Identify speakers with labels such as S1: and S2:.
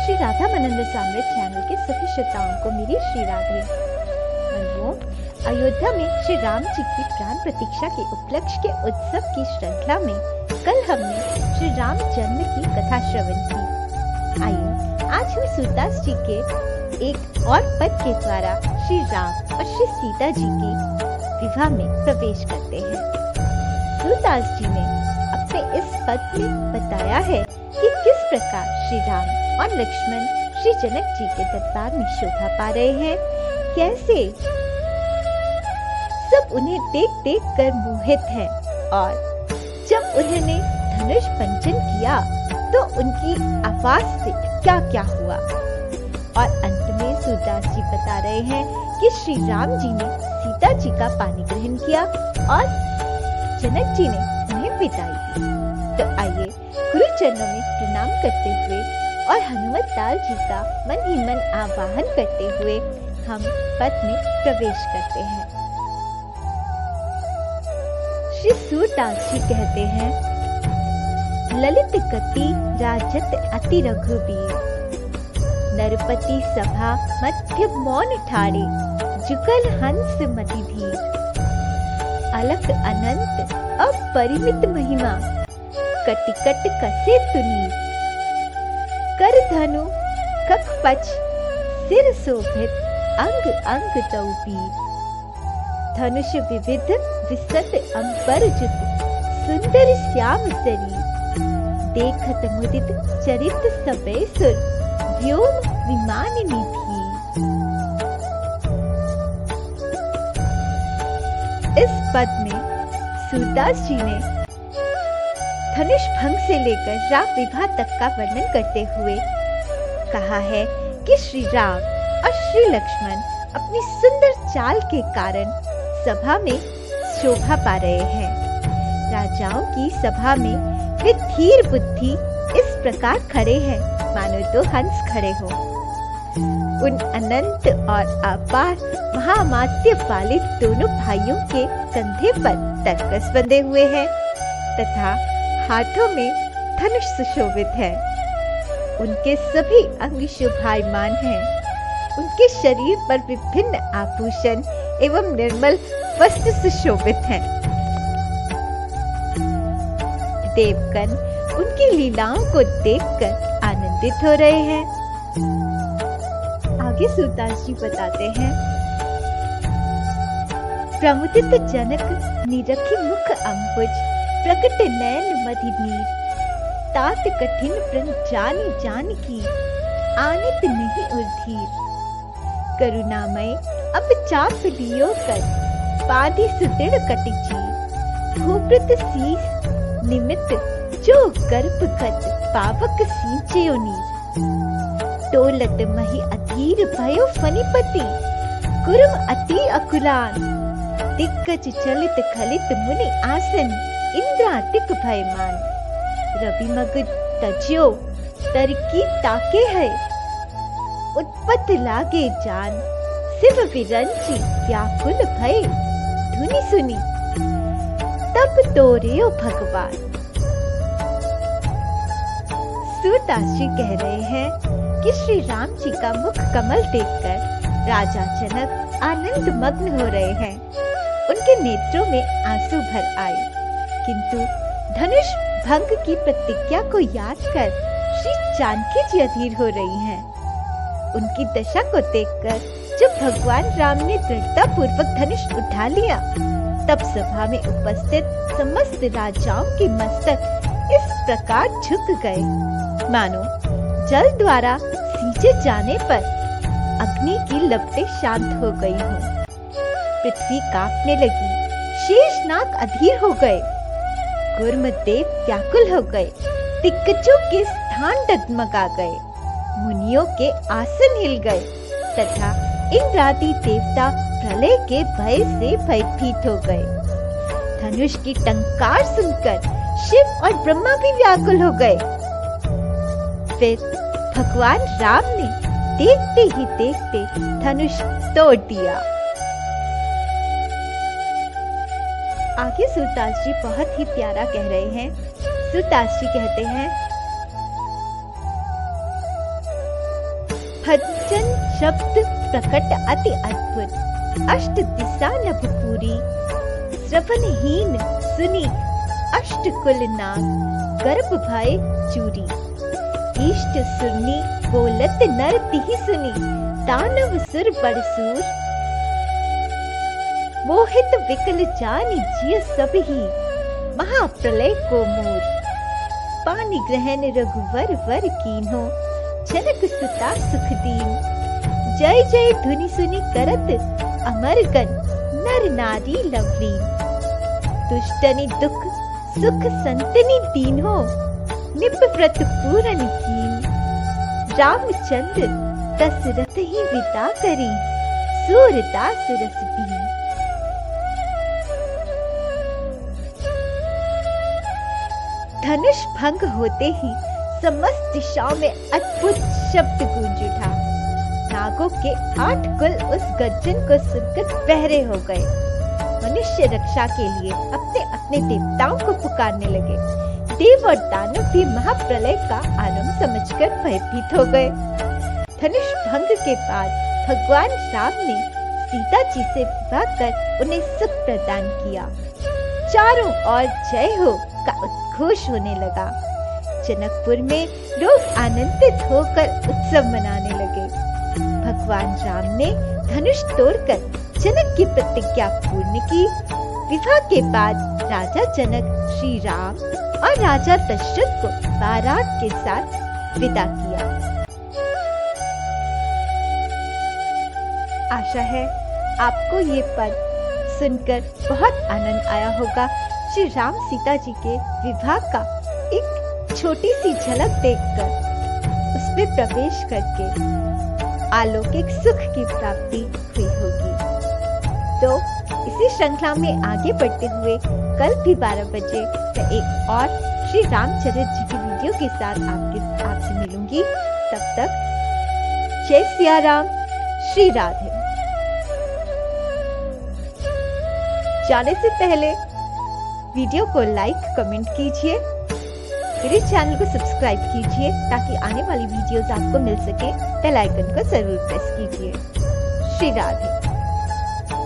S1: Shri Radha मनंद सामृत channel के सभी श्रोताओं को मेरी श्री राधे। बंधुओं, अयोध्या में श्री राम जी की प्राण प्रतीक्षा के उपलक्ष्य के उत्सव की श्रृंखला में कल हमने श्री राम जन्म की कथा श्रवण की। आइए आज हम सूरदास जी के एक और पद के द्वारा श्री राम और श्री सीता जी के विवाह में प्रवेश करते हैं। सूरदास जी ने अपने इस पद में बताया है कि किस प्रकार श्री राम और लक्ष्मण श्री जनक जी के दरबार में शोभा पा रहे हैं, कैसे सब उन्हें देख देख कर मोहित हैं और जब उन्होंने धनुष पंचन किया तो उनकी आवाज से क्या क्या हुआ। और अंत में सूरदास जी बता रहे हैं कि श्री राम जी ने सीता जी का पानी ग्रहण किया और जनक जी ने उन्हें विदाई दी। तो आइए गुरु चरणों में प्रणाम करते हुए और हनुमत लाल जी का मन ही मन आवाहन करते हुए हम पद में प्रवेश करते हैं। श्री सूरदास जी कहते हैं, ललित गति राजत अति रघुबीर, नरपति सभा मध्य मौन ठाड़े, जुगल हंस मति धीर, अलख अनंत अपरिमित महिमा, कटिकट कसे तुनीर, कर धनु कख पच सिर शोभित, अंग अंग तौपीर, धनुष विविध विसत अंबर जुत, सुंदर श्याम शरीर, देखत मुदित चरित सबे सुर, व्योम विमान निधि। इस पद में सूरदास जी ने धनुष भंग से लेकर राम विवाह तक का वर्णन करते हुए कहा है कि श्री राम और श्री लक्ष्मण अपनी सुंदर चाल के कारण सभा में शोभा पा रहे हैं। राजाओं की सभा में वे धीर बुद्धि इस प्रकार खड़े हैं मानो तो हंस खड़े हो। उन अनंत और अपार महामात्य वाले दोनों भाइयों के कंधे पर तरकस बंधे हुए हैं तथा हाथों में धनुष सुशोभित है। उनके सभी अंग शोभायमान हैं। उनके शरीर पर विभिन्न आभूषण एवं निर्मल वस्त्र सुशोभित हैं। देवगण उनकी लीलाओं को देखकर आनंदित हो रहे हैं। आगे सूरदास जी बताते हैं, प्रमुदित जनक निरखी मुख अंबुज, प्रकट नैन मधि नीर, तात कठिन प्रण जानी जान की, आनित नहीं उधीर, करुणामय अब चाप लियो कर, पादी सुदृढ़ कटिची, भूप्रत शीस निमित्त जो गर्भ गत, पावक सींचयो नीर, तोलत मही अधीर भयो फनिपति, कुरुम अति अकुलान, दिग्गज चलित खलित मुनि आसन, इंद्रातिक भयमान, रवि मग तज्यो तरकी ताके है, उत्पत लागे जान, शिव विरंची व्याकुल भय, धुनि सुनी तब तोरेओ भगवान। सूरदास जी कह रहे हैं कि श्री राम जी का मुख कमल देखकर राजा जनक आनंद मग्न हो रहे हैं। उनके नेत्रों में आंसू भर आए, किंतु धनुष भंग की प्रतिज्ञा को याद कर श्री जानकी जी अधीर हो रही हैं। उनकी दशा को देखकर जब भगवान राम ने दृढ़ता पूर्वक धनुष उठा लिया, तब सभा में उपस्थित समस्त राजाओं के मस्तक इस प्रकार झुक गए मानो जल द्वारा सींचे जाने पर अग्नि की लपटें शांत हो गई हों। पृथ्वी कांपने लगी, शेषनाग अधीर हो गए, गुर्मदेव व्याकुल हो गए, दिग्गजों के स्थान डगमगा गए, मुनियों के आसन हिल गए तथा इंद्रादि देवता प्रलय के भय से भयभीत हो गए। धनुष की टंकार सुनकर शिव और ब्रह्मा भी व्याकुल हो गए। फिर भगवान राम ने देखते ही देखते धनुष तोड़ दिया। आगे सूरदास जी बहुत ही प्यारा कह रहे हैं। सूरदास जी कहते हैं, भजन शब्द प्रकट अति अद्भुत, अष्ट दिशा नभपुरी, श्रवणहीन सुनी अष्ट कुल नाग, गर्भ भय चूरी। इष्ट सुरनी बोलत नर तिहि सुनी, दानव सुर बड़सूर, मोहित विकल जानि जिय सबही, महाप्रलय को मोर। पानी ग्रहण रघुवर वर कीन्हो, जनक सुता सुख दीन। जय जय धुनि सुनि करत अमरगन, नर नारी लवलीन। दुष्टनि दुख सुख संतनि दीन्हो, निप व्रत पूरन कीन। रामचंद्र दशरथ ही विदा करी, सूरदास रस दीन। धनुष भंग होते ही समस्त दिशाओं में अद्भुत शब्द गूंज उठा। नागों के 8 कुल उस गर्जन को सुनकर बहरे हो गए। मनुष्य रक्षा के लिए अपने अपने देवताओं को पुकारने लगे। देव और दानव भी महाप्रलय का आरंभ समझकर भयभीत हो गए। धनुष भंग के बाद भगवान राम ने सीता जी से विवाह कर उन्हें सुख प्रदान किया। चारों ओर जय हो का उद्घोष होने लगा। जनकपुर में लोग आनंदित होकर उत्सव मनाने लगे। भगवान राम ने धनुष तोड़कर जनक की प्रतिज्ञा पूर्ण की। विवाह के बाद राजा जनक श्री राम और राजा दशरथ को बारात के साथ विदा किया। आशा है आपको ये पद सुनकर बहुत आनंद आया होगा। श्री राम सीता जी के विवाह का एक छोटी सी झलक देखकर उसमें प्रवेश करके अलौकिक सुख की प्राप्ति हुई होगी। तो इसी श्रृंखला में आगे बढ़ते हुए कल भी 12 बजे मैं एक और श्री रामचरित्र जी की वीडियो के साथ आपसे मिलूंगी। तब तक जय सिया राम, श्री राधे। जाने से पहले वीडियो को लाइक कमेंट कीजिए, मेरे चैनल को सब्सक्राइब कीजिए ताकि आने वाली वीडियोस आपको मिल सके। बेल आइकन को जरूर प्रेस कीजिए। श्री राधे।